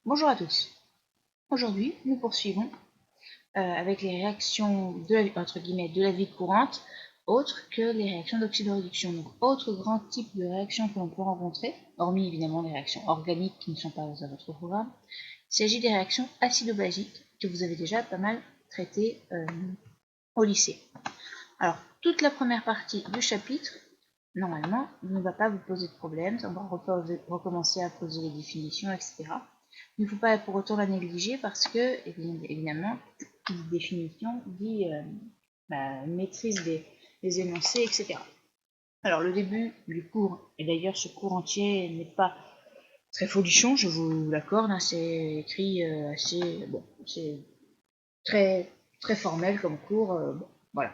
Bonjour à tous. Aujourd'hui, nous poursuivons avec les réactions entre guillemets, de la vie courante, autres que les réactions d'oxydoréduction. Donc, autre grand type de réaction que l'on peut rencontrer, hormis évidemment les réactions organiques qui ne sont pas à votre programme, il s'agit des réactions acido-basiques que vous avez déjà pas mal traitées au lycée. Alors, toute la première partie du chapitre, normalement, ne va pas vous poser de problème. On va recommencer à poser les définitions, etc. Il ne faut pas pour autant la négliger parce que, évidemment, qui dit définition dit maîtrise des énoncés, etc. Alors, le début du cours, et d'ailleurs ce cours entier n'est pas très folichon, je vous l'accorde, hein, c'est écrit assez, bon, c'est très, très formel comme cours, bon, voilà,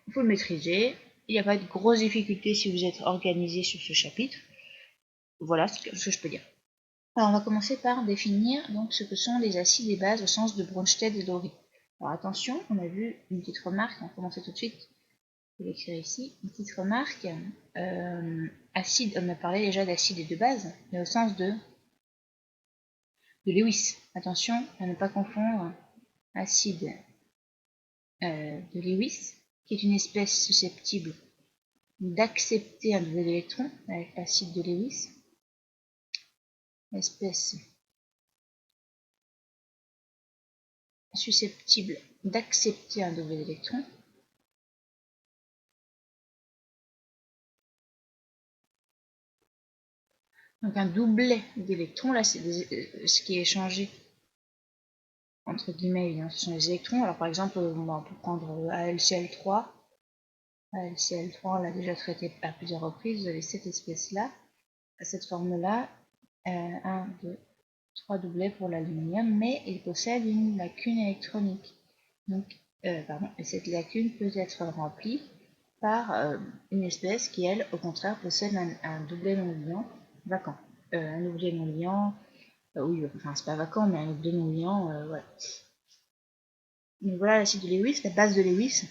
il faut le maîtriser, il n'y a pas de grosses difficultés si vous êtes organisé sur ce chapitre, voilà ce que je peux dire. Alors on va commencer par définir donc ce que sont les acides et bases au sens de Bronsted et Lowry. Alors attention, on a vu une petite remarque, on va commencer tout de suite, je vais l'écrire ici, une petite remarque, acide, on a parlé déjà d'acide et de base, mais au sens de Lewis. Attention à ne pas confondre acide de Lewis, qui est une espèce susceptible d'accepter un nouvel électron, avec l'acide de Lewis, espèce susceptible d'accepter un nouvel électron, donc un doublet d'électrons, là c'est ce qui est échangé entre guillemets, évidemment, ce sont les électrons. Alors par exemple, on peut prendre AlCl3. AlCl3, on l'a déjà traité à plusieurs reprises, vous avez cette espèce-là, cette forme-là, 1, 2, 3 doublets pour l'aluminium, mais il possède une lacune électronique. Donc, et cette lacune peut être remplie par une espèce qui, elle, au contraire, possède un doublet non liant vacant. Un doublet non liant, oui, enfin, c'est pas vacant, mais un doublet non liant, voilà. Donc voilà l'acide de Lewis, la base de Lewis.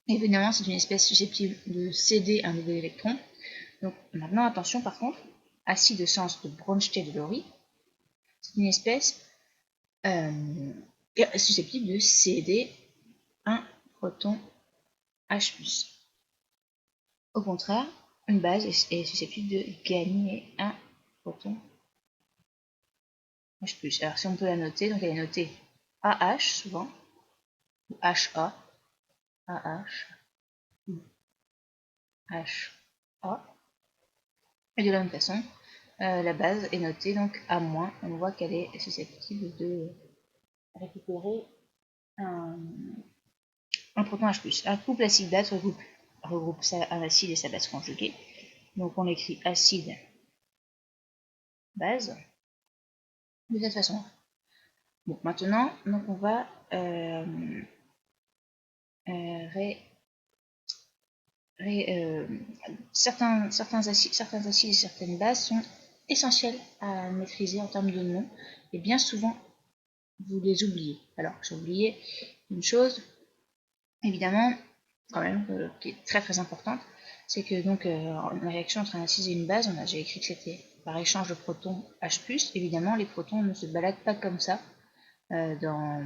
Évidemment, c'est une espèce susceptible de céder un nouvel électron. Donc maintenant, attention par contre, acide au sens de Bronsted et Lowry, c'est une espèce susceptible de céder un proton H+. Au contraire, une base est susceptible de gagner un proton H+. Alors si on peut la noter, donc elle est notée AH souvent, ou HA, AH, ou HA. Et de la même façon, la base est notée donc A-. On voit qu'elle est susceptible de récupérer un proton H+. Un couple acide-base regroupe un acide et sa base conjuguée. Donc on écrit acide base de cette façon. Bon, maintenant, donc on va certains acides et certaines bases sont essentiels à maîtriser en termes de nom, et bien souvent vous les oubliez. Alors j'ai oublié une chose, évidemment, quand même, qui est très très importante, c'est que donc la réaction entre un acide et une base, j'ai écrit que c'était par échange de protons H+. Évidemment, les protons ne se baladent pas comme ça dans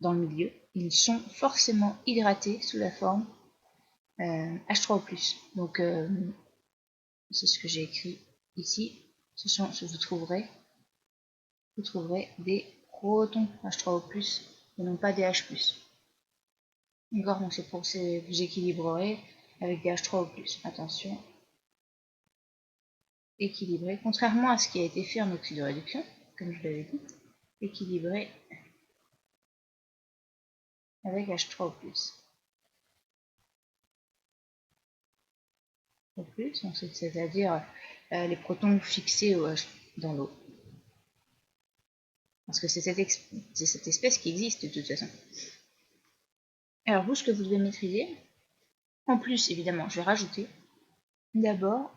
le milieu. Ils sont forcément hydratés sous la forme H3O+. Donc c'est ce que j'ai écrit ici. Vous trouverez des protons H3O+, et non pas des H+. D'accord, donc vous équilibrerez avec des H3O+. Attention, équilibré, contrairement à ce qui a été fait en oxydoréduction, comme je l'avais dit, équilibré avec H3O+. Au plus, c'est-à-dire les protons fixés dans l'eau. Parce que c'est cette espèce qui existe de toute façon. Alors vous, ce que vous devez maîtriser, en plus évidemment, je vais rajouter d'abord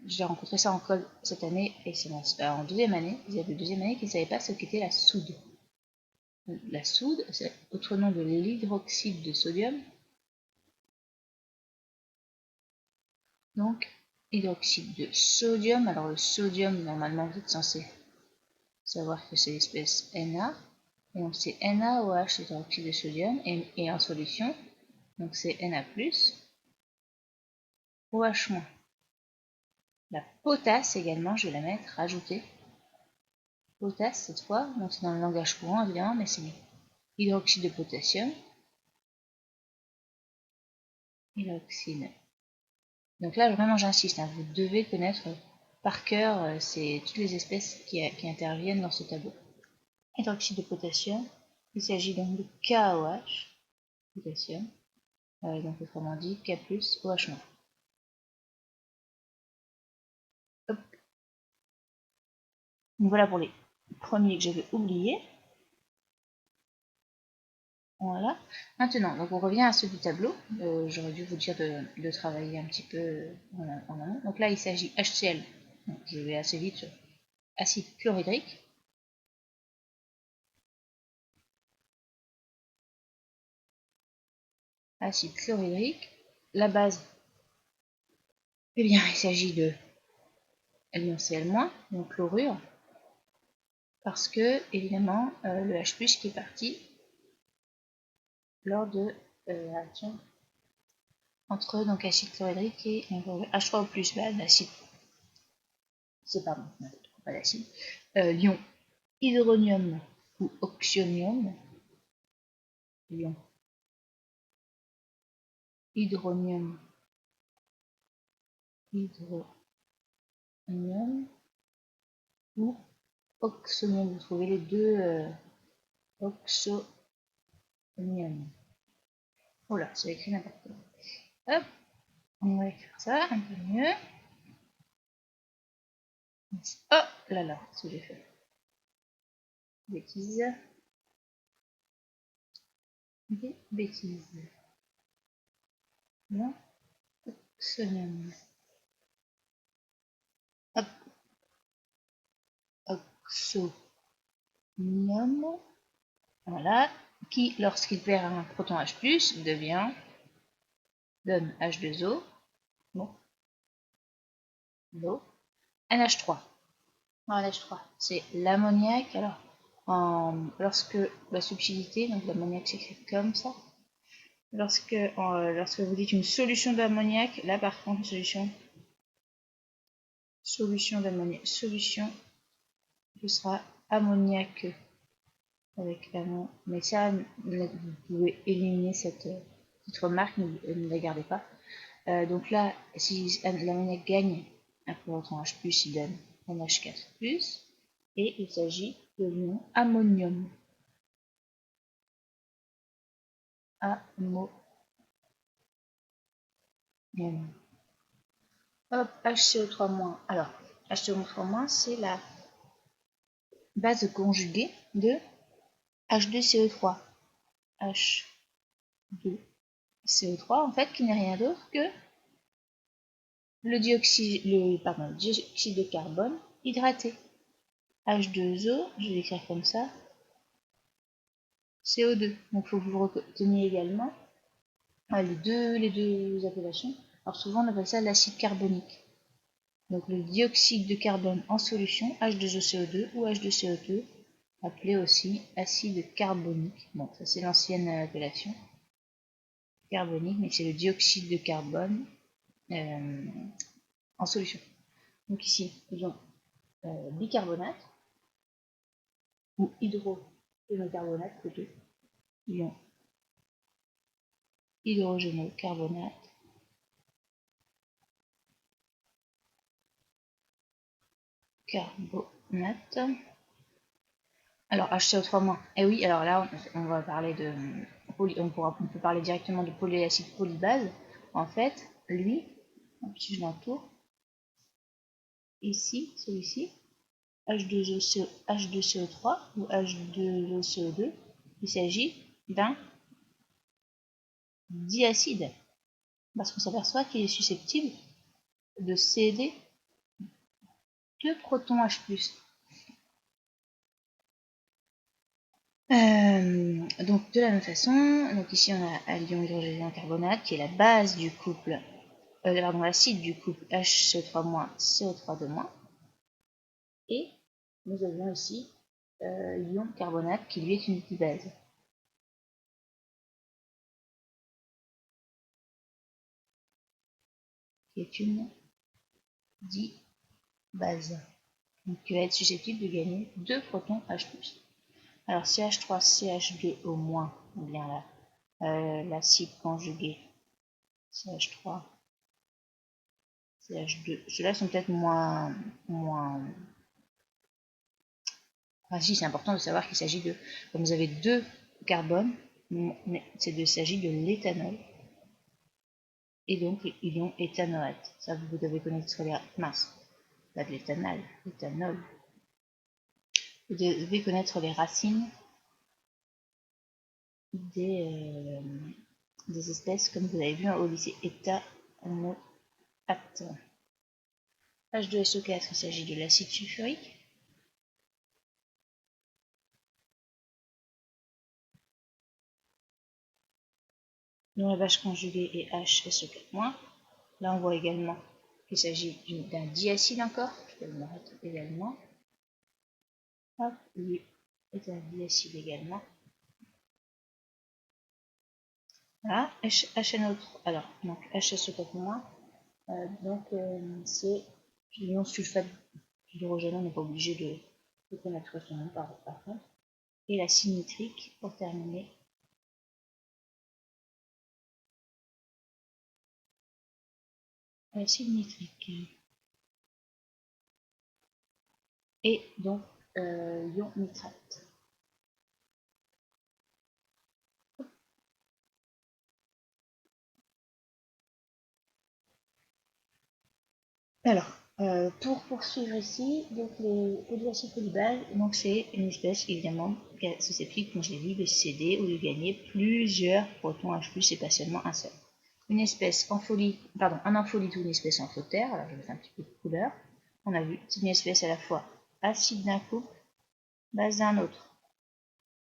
j'ai rencontré ça en colle cette année, et c'est en deuxième année, il y avait deuxième année qui ne savaient pas ce qu'était la soude. La soude, c'est autre nom de l'hydroxyde de sodium. Donc, hydroxyde de sodium. Alors le sodium, normalement, vous êtes censé savoir que c'est l'espèce Na. Et donc c'est NaOH, c'est l'oxyde de sodium, et en solution, donc c'est Na+, OH-. La potasse également, je vais la mettre, rajouter. Potasse cette fois, donc c'est dans le langage courant évidemment, mais c'est hydroxyde de potassium. Hydroxyde. Donc là vraiment j'insiste, hein, vous devez connaître par cœur toutes les espèces qui interviennent dans ce tableau. Hydroxyde de potassium, il s'agit donc de KOH, potassium, donc autrement dit K+, OH-. Hop. Donc voilà pour les premiers que j'avais oubliés. Voilà. Maintenant, donc on revient à ceux du tableau. J'aurais dû vous dire de travailler un petit peu en amont. Donc là, il s'agit HCl. Donc, je vais assez vite sur acide chlorhydrique. Acide chlorhydrique. La base, eh bien, il s'agit de Cl-, donc chlorure. Parce que, évidemment, le H+, qui est parti lors de la réaction entre donc, acide chlorhydrique et H3O+, l'acide. C'est pas d'acide. L'ion hydronium ou oxonium. L'ion hydronium, ou oxonium. Vous trouvez les deux oxonium. Oh là, c'est écrit n'importe quoi. Hop, on va écrire ça un peu mieux. Oh là là, ce que j'ai fait. Bêtise. Des bêtises. Non, oxonium. Hop, oxonium. Voilà, qui, lorsqu'il perd un proton H+, donne H2O, bon, l'eau, NH3. NH3, c'est l'ammoniac. Alors, lorsque la subtilité, donc l'ammoniac s'écrit comme ça. Lorsque vous dites une solution d'ammoniac, là par contre, solution d'ammoniac, solution, ce sera ammoniac avec l'ammoniac. Mais ça, vous pouvez éliminer cette remarque, ne la gardez pas. Donc là, si l'ammoniac gagne un proton H+, il donne NH4+, et il s'agit de l'ion ammonium. Ammonium. Hop, HCO3-. Alors, HCO3-, c'est la base conjuguée de H2CO3. H2CO3, en fait, qui n'est rien d'autre que le dioxyde de carbone hydraté. H2O, je vais l'écrire comme ça, CO2. Donc il faut que vous reteniez également les deux appellations. Alors souvent on appelle ça l'acide carbonique. Donc le dioxyde de carbone en solution, H2OCO2 ou H2CO2, appelé aussi acide carbonique. Bon, ça c'est l'ancienne appellation carbonique, mais c'est le dioxyde de carbone en solution. Donc ici, nous avons bicarbonate, ou hydrogénocarbonate plutôt, ion hydrogénocarbonate, carbonate. Alors HCO3-, et oui, alors là on va parler de on peut parler directement de polyacide polybase. En fait, lui, si je l'entoure, ici, celui-ci, H2CO3 ou H2OCO2, il s'agit d'un diacide, parce qu'on s'aperçoit qu'il est susceptible de céder 2 protons H+. Donc de la même façon, donc ici on a l'ion hydrogène carbonate qui est la base du couple, l'acide du couple HCO3-, CO3-, et nous avons ici ion carbonate qui lui est une dibase. Qui est une dibase. Donc qui va être susceptible de gagner 2 protons H+. Alors CH3, CH2 au moins, ou bien l'acide conjugué CH3, CH2. Ceux-là sont peut-être moins. Ah si, c'est important de savoir qu'il s'agit de. Comme vous avez 2 carbones, il s'agit de l'éthanol. Et donc l'ion éthanoate. Ça, vous devez connaître les mince, pas de l'éthanol, l'éthanol. Vous devez connaître les racines des espèces, comme vous avez vu au lycée éthanoate. H2SO4, il s'agit de l'acide sulfurique. Dont la base conjuguée est HSO4-. Là, on voit également qu'il s'agit d'un diacide encore. Je vais le mettre également. Hop, lui est un diacide également. Voilà, HNO3, alors, donc HSO4-, c'est l'ion sulfate d'hydrogène, on n'est pas obligé de connaître son nom par contre. Et l'acide nitrique, pour terminer. L'acide nitrique. Et donc, ion nitrate. Alors, pour poursuivre ici, donc les polyacides polybases, donc c'est une espèce évidemment susceptible, comme je l'ai dit, de céder ou de gagner plusieurs protons H+, et pas seulement un seul. Une espèce un ampholyte ou une espèce amphotère, alors je vais mettre un petit peu de couleur. On a vu, c'est une espèce à la fois acide d'un couple, base d'un autre.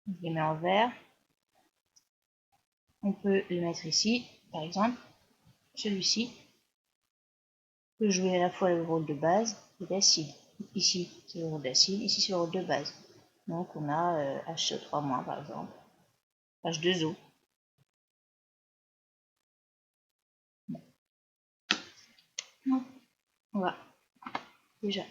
Je les mets en vert. On peut le mettre ici, par exemple, celui-ci peut jouer à la fois le rôle de base et d'acide. Ici, c'est le rôle d'acide, ici, c'est le rôle de base. Donc, on a HCO3- par exemple, H2O. Bon. On va déjà